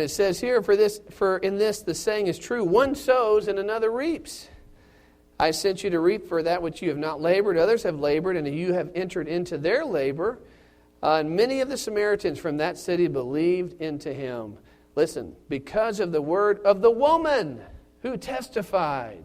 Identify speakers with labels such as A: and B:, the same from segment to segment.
A: And it says here, for in this the saying is true, one sows and another reaps. I sent you to reap for that which you have not labored. Others have labored, and you have entered into their labor. And many of the Samaritans from that city believed into him. Listen, because of the word of the woman who testified.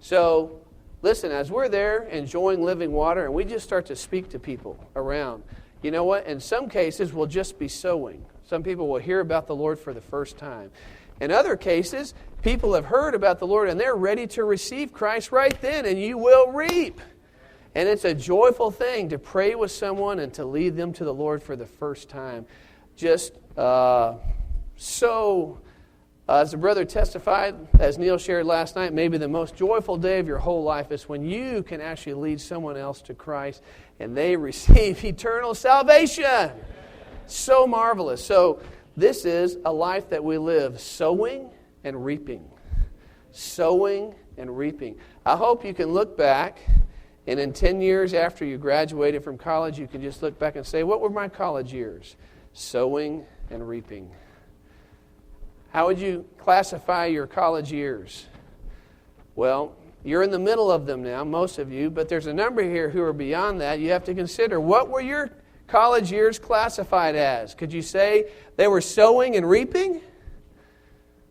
A: So, listen, as we're there enjoying living water, and we just start to speak to people around, you know what? In some cases, we'll just be sowing. Some people will hear about the Lord for the first time. In other cases, people have heard about the Lord and they're ready to receive Christ right then, and you will reap. And it's a joyful thing to pray with someone and to lead them to the Lord for the first time. Just as the brother testified, as Neil shared last night, maybe the most joyful day of your whole life is when you can actually lead someone else to Christ and they receive eternal salvation. So marvelous. So this is a life that we live, sowing and reaping. Sowing and reaping. I hope you can look back, and in 10 years after you graduated from college, you can just look back and say, what were my college years? Sowing and reaping. How would you classify your college years? Well, you're in the middle of them now, most of you, but there's a number here who are beyond that. You have to consider, what were your college years classified as? Could you say they were sowing and reaping?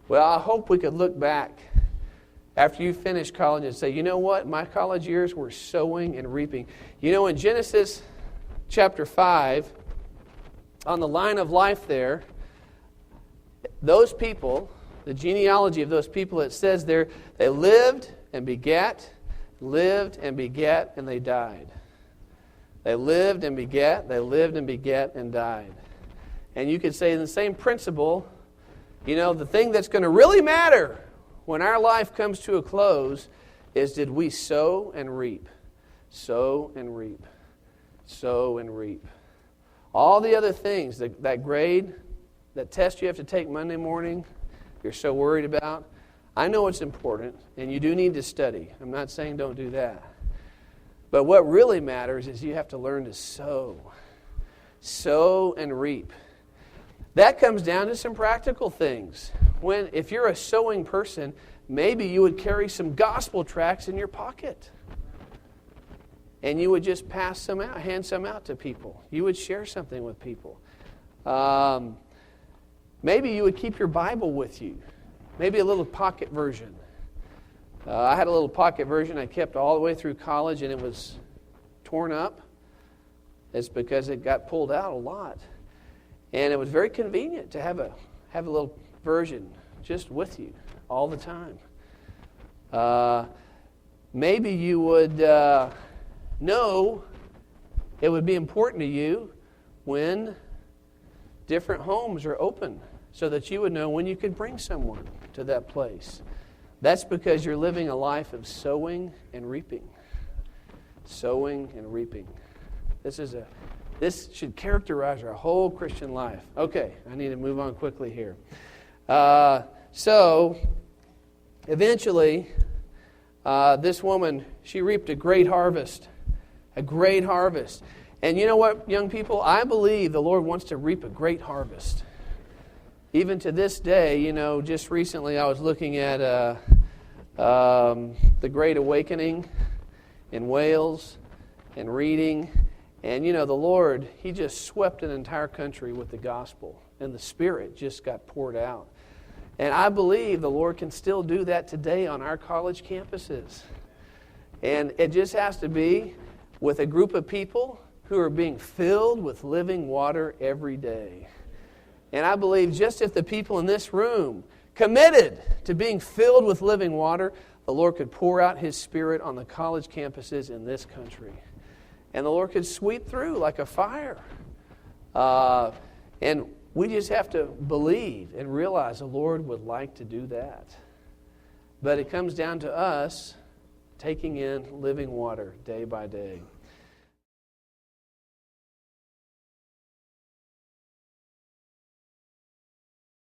A: Well, I hope we could look back after you finish college and say, you know what? My college years were sowing and reaping. You know, in Genesis chapter 5, on the line of life there, those people, the genealogy of those people, it says there, they lived and begat, and they died. They lived and begat, and died. And you could say in the same principle, you know, the thing that's going to really matter when our life comes to a close is, did we sow and reap? Sow and reap. Sow and reap. All the other things, that grade, that test you have to take Monday morning, you're so worried about, I know it's important, and you do need to study. I'm not saying don't do that. But what really matters is you have to learn to sow. Sow and reap. That comes down to some practical things. If you're a sowing person, maybe you would carry some gospel tracts in your pocket. And you would just pass some out, hand some out to people. You would share something with people. Maybe you would keep your Bible with you. Maybe a little pocket version. I had a little pocket version I kept all the way through college, and it was torn up. It's because it got pulled out a lot. And it was very convenient to have a little version just with you all the time. Maybe you would know it would be important to you when different homes are open, so that you would know when you could bring someone to that place. That's because you're living a life of sowing and reaping. Sowing and reaping. This should characterize our whole Christian life. Okay, I need to move on quickly here. So, eventually, this woman, she reaped a great harvest. A great harvest. And you know what, young people? I believe the Lord wants to reap a great harvest. Even to this day, you know, just recently I was looking at the Great Awakening in Wales and reading. And, you know, the Lord, He just swept an entire country with the gospel. And the Spirit just got poured out. And I believe the Lord can still do that today on our college campuses. And it just has to be with a group of people who are being filled with living water every day. And I believe just if the people in this room committed to being filled with living water, the Lord could pour out His Spirit on the college campuses in this country. And the Lord could sweep through like a fire. And we just have to believe and realize the Lord would like to do that. But it comes down to us taking in living water day by day.